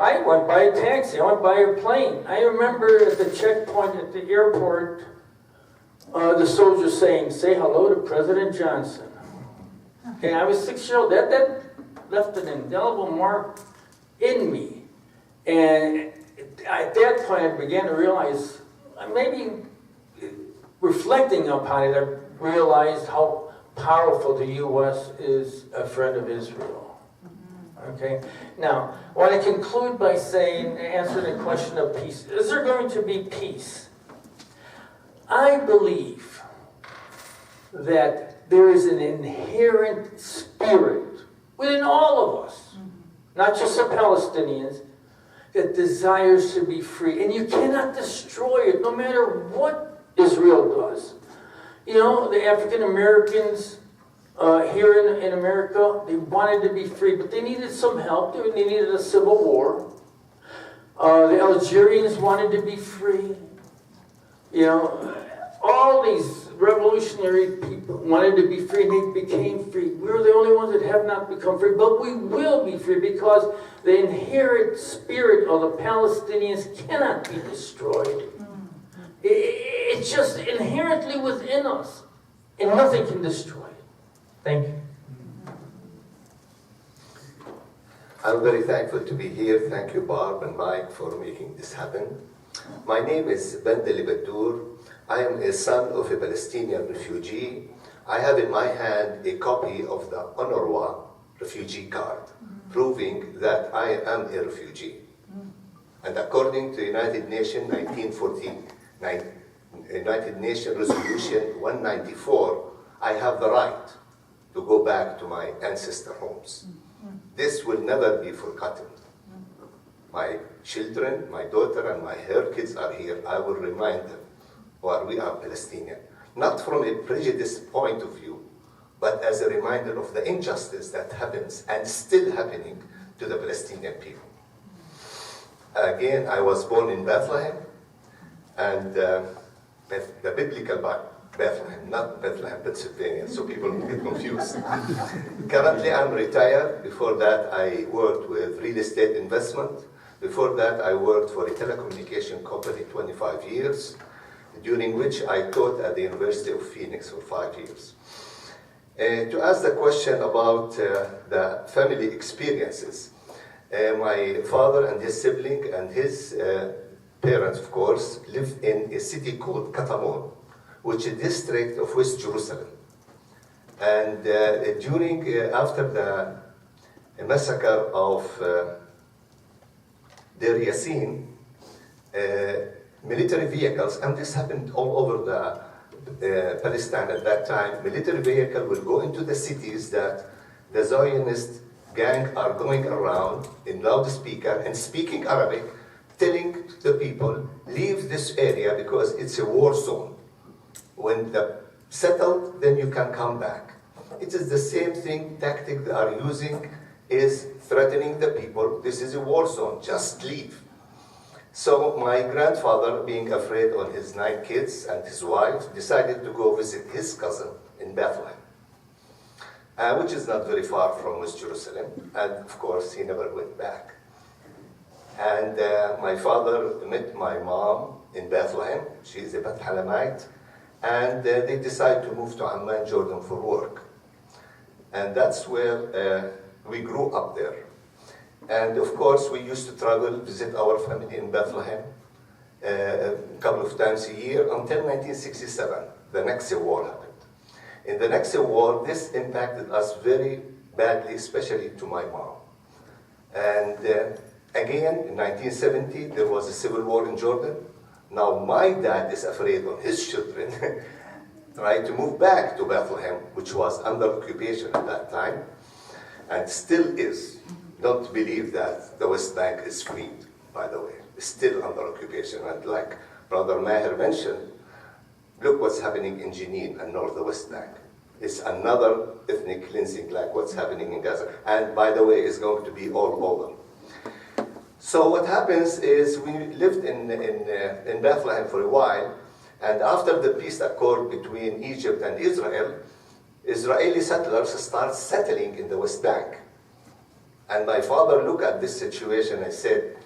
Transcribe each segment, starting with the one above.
I went by a taxi, I went by a plane. I remember at the checkpoint at the airport, the soldier saying, "Say hello to President Johnson." And I was 6 years old. That left an indelible mark in me. And at that point, I began to realize, maybe reflecting upon it, I realized how powerful the U.S. is a friend of Israel. Okay? Now, I want to conclude by saying, answering the question of peace. Is there going to be peace? I believe that there is an inherent spirit within all of us, not just the Palestinians, that desires to be free. And you cannot destroy it, no matter what Israel does. You know, the African Americans here in America, they wanted to be free, but they needed some help. They needed a civil war. The Algerians wanted to be free. You know, all these revolutionary people wanted to be free, and they became free. We're the only ones that have not become free, but we will be free because the inherent spirit of the Palestinians cannot be destroyed. It's just inherently within us, and nothing can destroy it. Thank you. I'm very thankful to be here. Thank you, Barb and Mike, for making this happen. My name is Bandeli Badour. I am a son of a Palestinian refugee. I have in my hand a copy of the UNRWA refugee card, proving that I am a refugee. And according to United Nations 1949, United Nations Resolution 194, I have the right to go back to my ancestor homes. This will never be forgotten. My children, my daughter, and her kids are here. I will remind them, well, we are Palestinian. Not from a prejudiced point of view, but as a reminder of the injustice that happens and still happening to the Palestinian people. Again, I was born in Bethlehem, and the biblical Bethlehem, not Bethlehem, Pennsylvania, so people don't get confused. Currently, I'm retired. Before that, I worked with real estate investment. Before that, I worked for a telecommunication company 25 years, during which I taught at the University of Phoenix for 5 years. To ask the question about the family experiences, my father and his sibling and his parents, of course, live in a city called Katamon, which is a district of West Jerusalem. And after the massacre of Deir Yassin, military vehicles, and this happened all over the Palestine at that time, military vehicle will go into the cities that the Zionist gang are going around in loudspeaker and speaking Arabic, telling the people, leave this area because it's a war zone. When they're settled, then you can come back. It is the same tactic they are using, is threatening the people. This is a war zone, just leave. So my grandfather, being afraid on his 9 kids and his wife, decided to go visit his cousin in Bethlehem, which is not very far from West Jerusalem. And of course, he never went back. And my father met my mom in Bethlehem. She is a Beth Halamite. And they decided to move to Amman, Jordan for work. And that's where we grew up there. And of course, we used to travel, visit our family in Bethlehem a couple of times a year until 1967. The Nakba War happened. In the Nakba War, this impacted us very badly, especially to my mom. And again, in 1970, there was a civil war in Jordan. Now my dad is afraid of his children, right, to move back to Bethlehem, which was under occupation at that time, and still is. Don't believe that the West Bank is freed, by the way. It's still under occupation. And like Brother Maher mentioned, look what's happening in Jenin and North West Bank. It's another ethnic cleansing like what's happening in Gaza. And by the way, it's going to be all over. So what happens is we lived in Bethlehem for a while, and after the peace accord between Egypt and Israel, Israeli settlers start settling in the West Bank. And my father looked at this situation and said,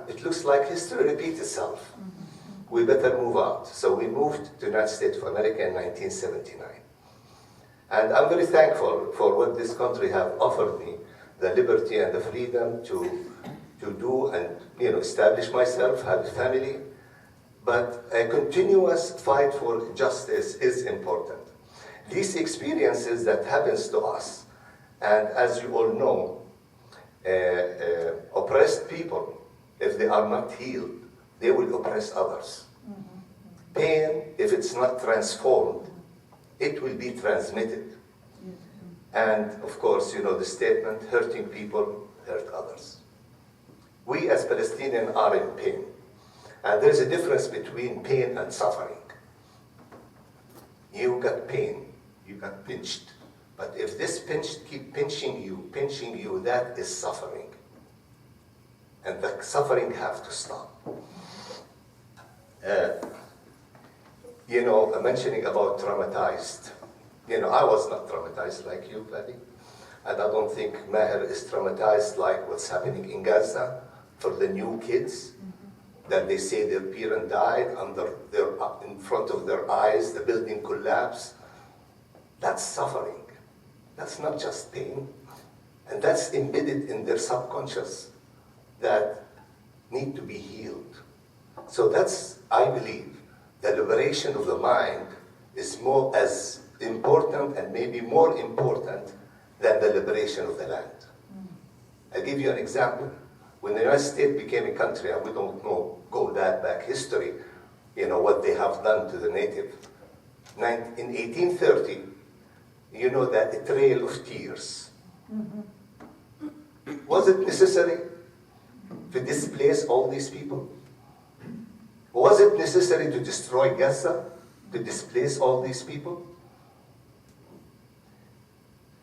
it looks like history repeats itself. We better move out. So we moved to the United States of America in 1979. And I'm very thankful for what this country have offered me, the liberty and the freedom to do and establish myself, have a family. But a continuous fight for justice is important. These experiences that happens to us, and as you all know, oppressed people, if they are not healed, they will oppress others. Pain, if it's not transformed, it will be transmitted. And of course, the statement, hurting people hurt others. We as Palestinians are in pain. And there's a difference between pain and suffering. You got pain, you got pinched. But if this pinch keep pinching you, that is suffering. And the suffering have to stop. Mentioning about traumatized. I was not traumatized like you, Patty. And I don't think Maher is traumatized like what's happening in Gaza for the new kids. That they say their parent died in front of their eyes, the building collapsed. That's suffering. That's not just pain. And that's embedded in their subconscious that need to be healed. So that's, I believe, the liberation of the mind is more as important and maybe more important than the liberation of the land. I'll give you an example. When the United States became a country, and we don't go that back history, what they have done to the native. In 1830, that a trail of tears. Was it necessary to displace all these people? Was it necessary to destroy Gaza, to displace all these people?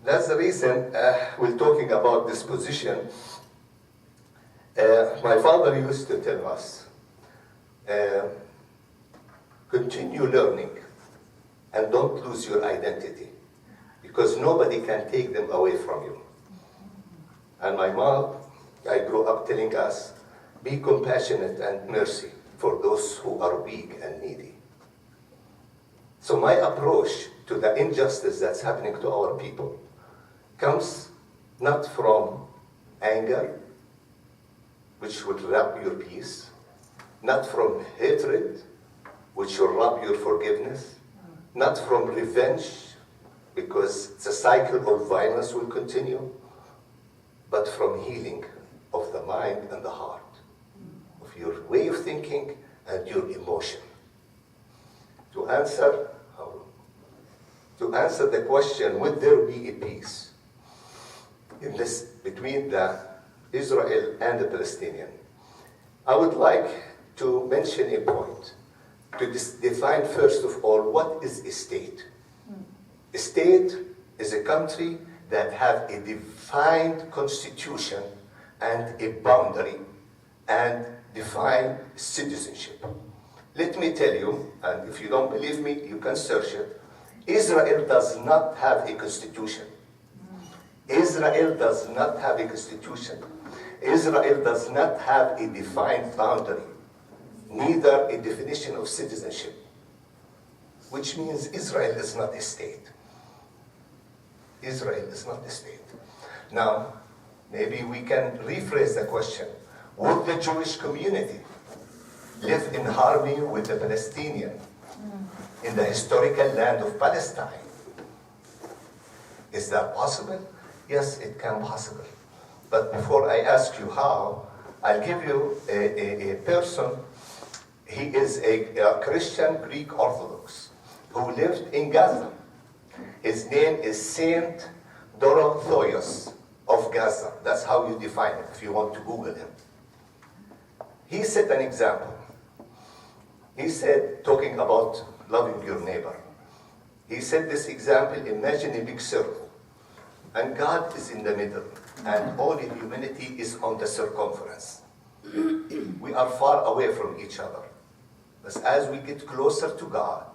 That's the reason we're talking about disposition. My father used to tell us, continue learning and don't lose your identity because nobody can take them away from you. And my mom, I grew up telling us, be compassionate and mercy for those who are weak and needy. So my approach to the injustice that's happening to our people comes not from anger, which would rob your peace, not from hatred, which will rob your forgiveness, not from revenge, because the cycle of violence will continue, but from healing of the mind and the heart, of your way of thinking and your emotion. To answer the question, would there be a peace in this between the Israel and the Palestinian? I would like to mention a point to define first of all what is a state. A state is a country that have a defined constitution and a boundary and defined citizenship. Let me tell you, and if you don't believe me, you can search it. Israel does not have a constitution. Israel does not have a constitution. Israel does not have a defined boundary, neither a definition of citizenship, which means Israel is not a state. Israel is not a state. Now, maybe we can rephrase the question. Would the Jewish community live in harmony with the Palestinian in the historical land of Palestine? Is that possible? Yes, it can be possible. But before I ask you how, I'll give you a person. He is a Christian Greek Orthodox who lived in Gaza. His name is Saint Dorotheus of Gaza. That's how you define it if you want to Google him. He set an example. He said, talking about loving your neighbor, he said this example, imagine a big circle, and God is in the middle, and all of humanity is on the circumference. We are far away from each other. But as we get closer to God,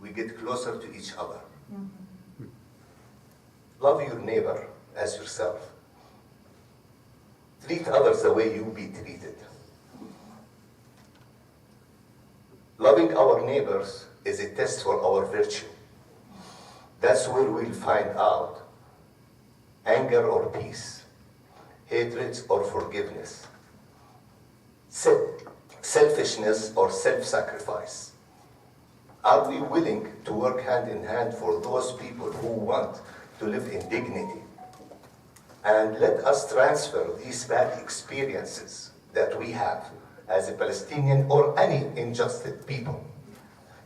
we get closer to each other. Love your neighbor as yourself. treat others the way you be treated. Loving our neighbors is a test for our virtue. That's where we'll find out anger or peace, hatred or forgiveness, selfishness or self-sacrifice. Are we willing to work hand in hand for those people who want to live in dignity? And let us transfer these bad experiences that we have as a Palestinian or any injustice people,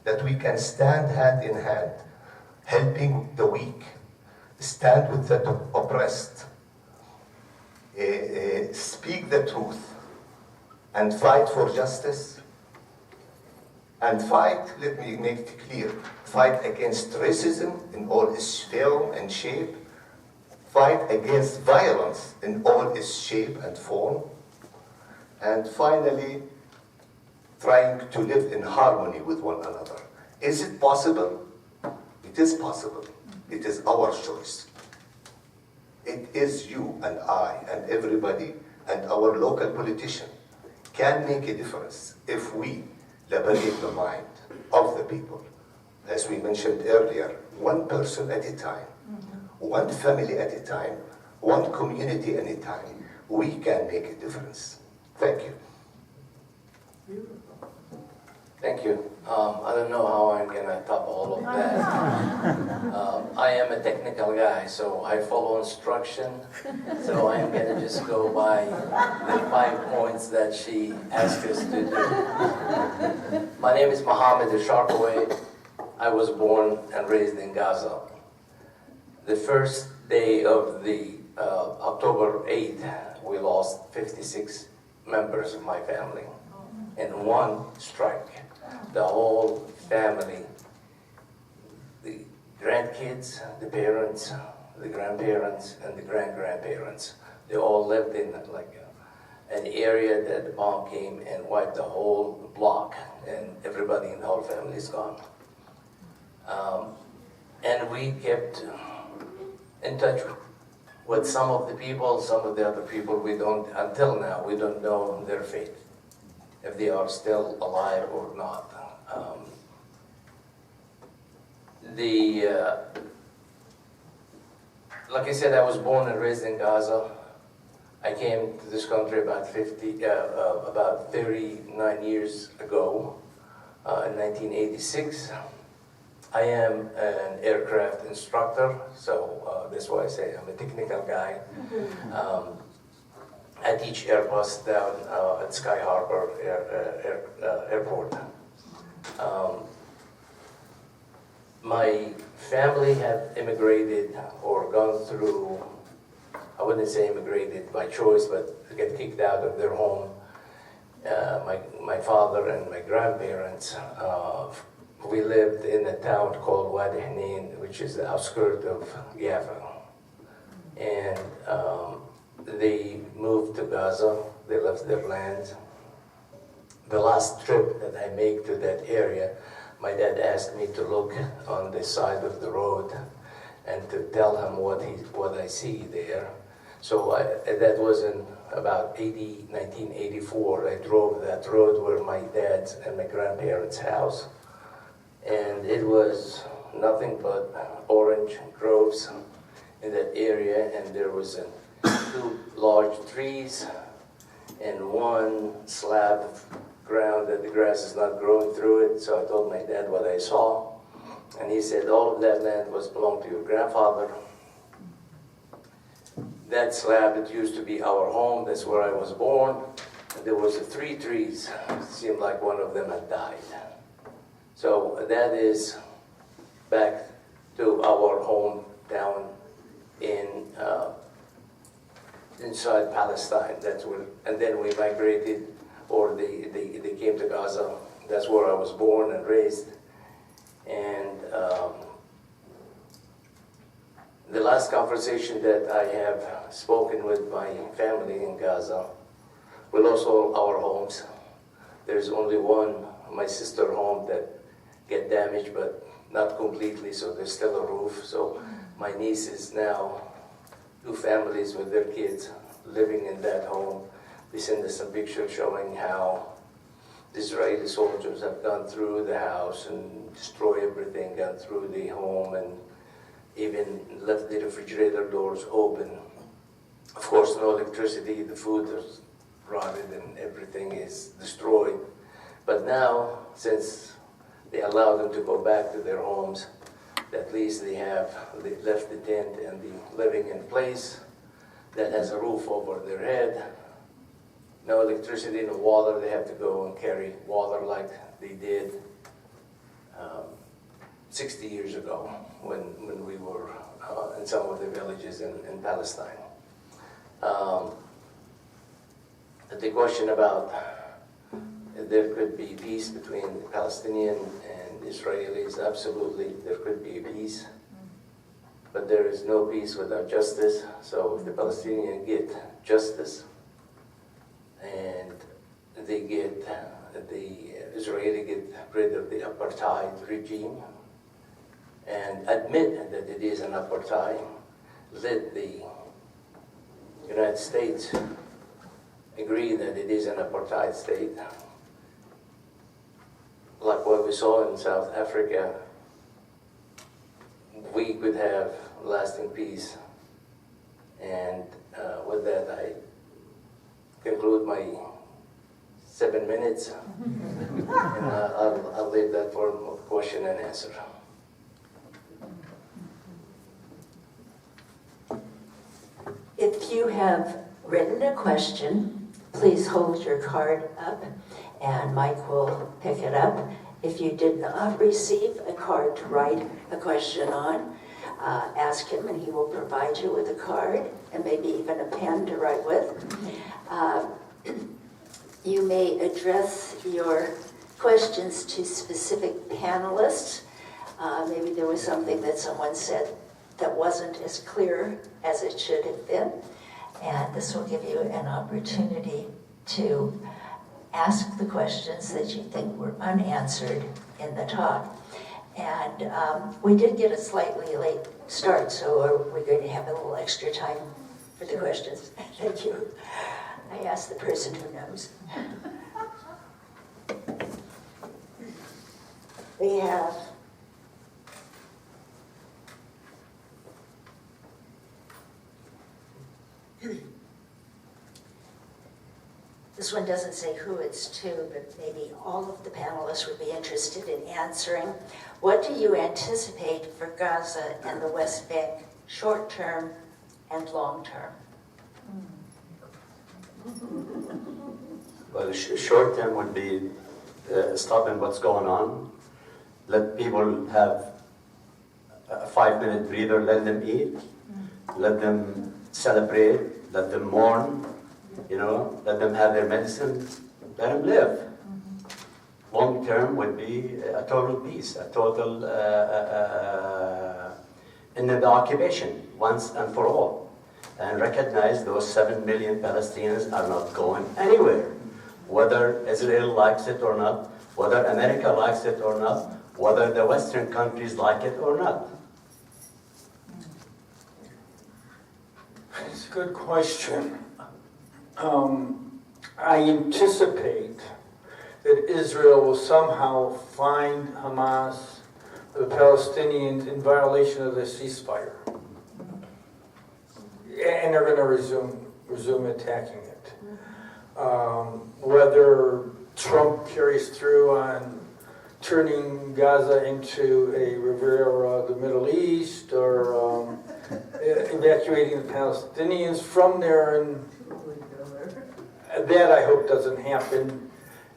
that we can stand hand in hand, helping the weak, stand with the oppressed, speak the truth, and fight for justice. And fight, let me make it clear, fight against racism in all its form and shape, fight against violence in all its shape and form, and finally, trying to live in harmony with one another. Is it possible? It is possible. It is our choice. It is you and I and everybody and our local politician can make a difference if we liberate the mind of the people. As we mentioned earlier, one person at a time, one family at a time, one community at a time, we can make a difference. Thank you. Thank you. I don't know how I'm gonna top all of that. I am a technical guy, so I follow instruction. So I'm gonna just go by the 5 points that she asked us to do. My name is Mohammed Sharkaway. I was born and raised in Gaza. The first day of the October 8th, we lost 56 members of my family in one strike. The whole family, the grandkids, the parents, the grandparents, and the grand-grandparents, they all lived in an area that the bomb came and wiped the whole block, and everybody in the whole family is gone. And we kept in touch with some of the people, some of the other people we don't, until now, we don't know their fate, if they are still alive or not. Like I said, I was born and raised in Gaza. I came to this country about 39 years ago, in 1986. I am an aircraft instructor, so that's why I say I'm a technical guy. I teach Airbus down at Sky Harbor Airport. My family had immigrated or gone through, I wouldn't say immigrated by choice, but get kicked out of their home. My father and my grandparents, we lived in a town called Wadi Hnain, which is the outskirts of Jaffa. And they moved to Gaza, they left their land. The last trip that I made to that area, my dad asked me to look on the side of the road and to tell him what I see there. So that was in about 1984. I drove that road where my dad's and my grandparents' house. And it was nothing but orange groves in that area, and there was 2 large trees and 1 slab of ground that the grass is not growing through it. So I told my dad what I saw, and he said all of that land belonged to your grandfather. That slab, it used to be our home. That's where I was born. And there was 3 trees. It seemed like one of them had died. So that is back to our home down inside Palestine. That's where, and then we migrated, or they came to Gaza. That's where I was born and raised. And the last conversation that I have spoken with my family in Gaza, we lost all our homes. There's only one, my sister home, that get damaged, but not completely, so there's still a roof. So my nieces now, 2 families with their kids, living in that home. They sent us some pictures showing how the Israeli soldiers have gone through the house and destroyed everything, gone through the home, and even left the refrigerator doors open. Of course, no electricity, the food is rotted and everything is destroyed. But now, since they allow them to go back to their homes, at least they left the tent and the living in place that has a roof over their head. No electricity, no water. They have to go and carry water like they did 60 years ago when we were in some of the villages in Palestine. The question about if there could be peace between the Palestinian and Israelis, absolutely there could be peace. But there is no peace without justice. So if the Palestinians get justice and they get the Israeli get rid of the apartheid regime and admit that it is an apartheid, let the United States agree that it is an apartheid state, like what we saw in South Africa, we could have lasting peace. And with that, I conclude my 7 minutes, and I'll leave that for question and answer. If you have written a question, please hold your card up and Mike will pick it up. If you did not receive a card to write a question on, ask him and he will provide you with a card and maybe even a pen to write with. You may address your questions to specific panelists. Maybe there was something that someone said that wasn't as clear as it should have been. And this will give you an opportunity to ask the questions that you think were unanswered in the talk. And we did get a slightly late start, so we're going to have a little extra time for the questions. Thank you. I asked the person who knows. We have this one doesn't say who it's to, but maybe all of the panelists would be interested in answering. What do you anticipate for Gaza and the West Bank, short term and long term? Well, short term would be stopping what's going on. Let people have a 5-minute breather, let them eat, let them celebrate, let them mourn, let them have their medicine, let them live. Long term would be a total peace, a total end of the occupation, once and for all. And recognize those 7 million Palestinians are not going anywhere. Whether Israel likes it or not, whether America likes it or not, whether the Western countries like it or not. It's a good question. I anticipate that Israel will somehow find Hamas, the Palestinians, in violation of the ceasefire. And they're going to resume attacking it. Whether Trump carries through on turning Gaza into a Riviera of the Middle East, or evacuating the Palestinians from there, and that I hope doesn't happen,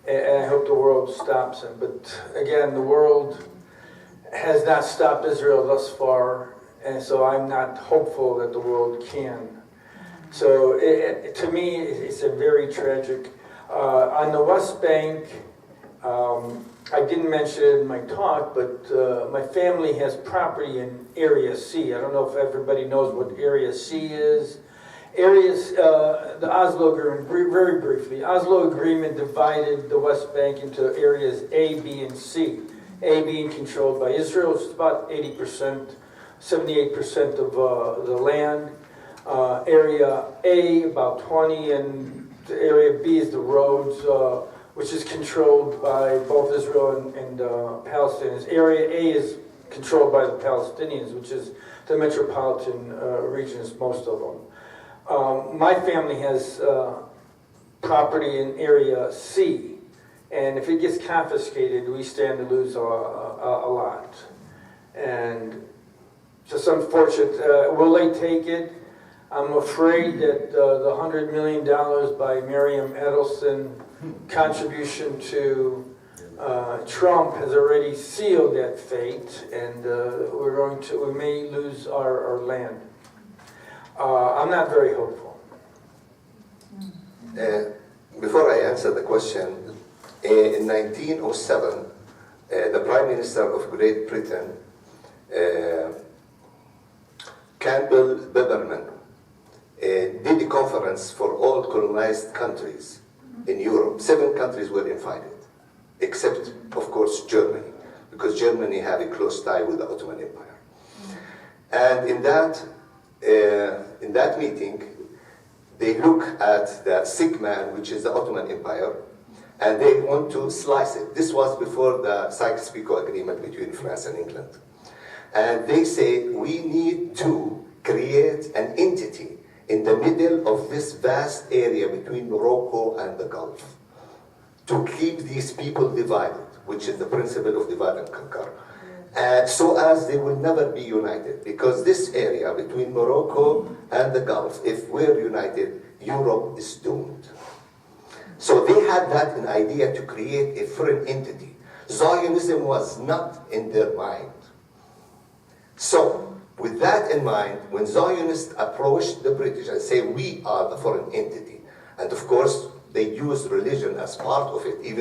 and I hope the world stops him. But again, the world has not stopped Israel thus far, and so I'm not hopeful that the world can. So to me, it's a very tragic. On the West Bank, I didn't mention it in my talk, but my family has property in Area C. I don't know if everybody knows what Area C is. The Oslo Agreement, very briefly, Oslo Agreement divided the West Bank into areas A, B, and C. A being controlled by Israel, it's about 80%, 78% of the land. Area A, about 20, and the Area B is the roads, which is controlled by both Israel and Palestinians. Area A is controlled by the Palestinians, which is the metropolitan regions, most of them. My family has property in Area C, and if it gets confiscated, we stand to lose a lot. And just unfortunate. Will they take it? I'm afraid that the $100 million by Miriam Edelson contribution to Trump has already sealed that fate, and we may lose our land. I'm not very hopeful. Before I answer the question, in 1907, the Prime Minister of Great Britain, Campbell Bannerman, did a conference for all colonized countries in Europe. 7 countries were invited, except, of course, Germany, because Germany had a close tie with the Ottoman Empire. And in that meeting, they look at the sick man, which is the Ottoman Empire, and they want to slice it. This was before the Sykes-Picot Agreement between France and England. And they say, we need to create an entity in the middle of this vast area between Morocco and the Gulf to keep these people divided, which is the principle of divide and conquer, so as they will never be united. Because this area between Morocco and the Gulf, if we're united, Europe is doomed. So they had that an idea to create a foreign entity. Zionism was not in their mind. So, with that in mind, when Zionists approached the British and say, we are the foreign entity, and of course, they use religion as part of it, even